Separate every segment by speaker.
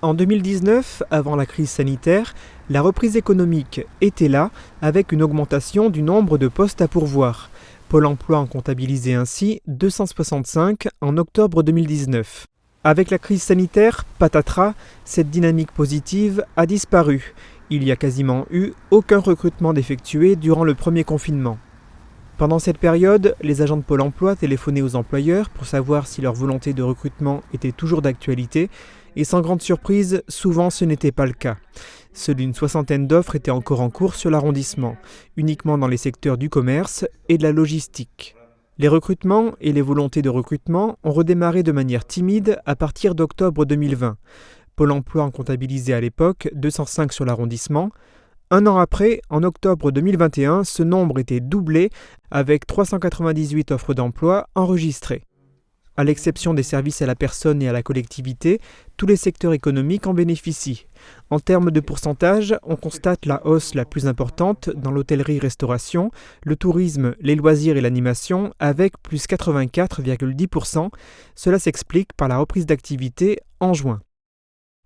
Speaker 1: En 2019, avant la crise sanitaire, la reprise économique était là avec une augmentation du nombre de postes à pourvoir. Pôle emploi en comptabilisait ainsi 265 en octobre 2019. Avec la crise sanitaire, patatras, cette dynamique positive a disparu. Il n'y a quasiment eu aucun recrutement d'effectué durant le premier confinement. Pendant cette période, les agents de Pôle emploi téléphonaient aux employeurs pour savoir si leur volonté de recrutement était toujours d'actualité, et sans grande surprise, souvent ce n'était pas le cas. Seuls une soixantaine d'offres étaient encore en cours sur l'arrondissement, uniquement dans les secteurs du commerce et de la logistique. Les recrutements et les volontés de recrutement ont redémarré de manière timide à partir d'octobre 2020. Pôle emploi en comptabilisait à l'époque 205 sur l'arrondissement. Un an après, en octobre 2021, ce nombre était doublé avec 398 offres d'emploi enregistrées. À l'exception des services à la personne et à la collectivité, tous les secteurs économiques en bénéficient. En termes de pourcentage, on constate la hausse la plus importante dans l'hôtellerie-restauration, le tourisme, les loisirs et l'animation, avec plus 84,10%. Cela s'explique par la reprise d'activité en juin.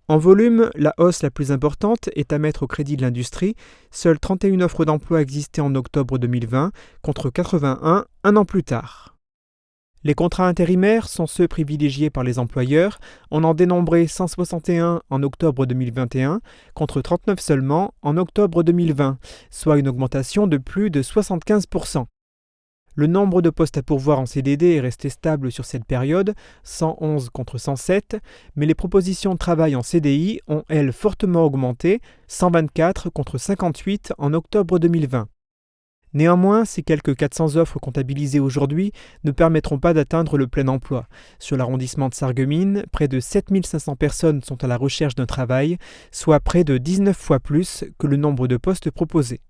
Speaker 1: En volume, la hausse la plus importante est à mettre au crédit de l'industrie. Seules 31 offres d'emploi existaient en octobre 2020, contre 81 un an plus tard. Les contrats intérimaires sont ceux privilégiés par les employeurs. On en dénombrait 161 en octobre 2021, contre 39 seulement en octobre 2020, soit une augmentation de plus de 75%. Le nombre de postes à pourvoir en CDD est resté stable sur cette période, 111 contre 107, mais les propositions de travail en CDI ont, elles, fortement augmenté, 124 contre 58 en octobre 2020. Néanmoins, ces quelques 400 offres comptabilisées aujourd'hui ne permettront pas d'atteindre le plein emploi. Sur l'arrondissement de Sarreguemines, près de 7500 personnes sont à la recherche d'un travail, soit près de 19 fois plus que le nombre de postes proposés.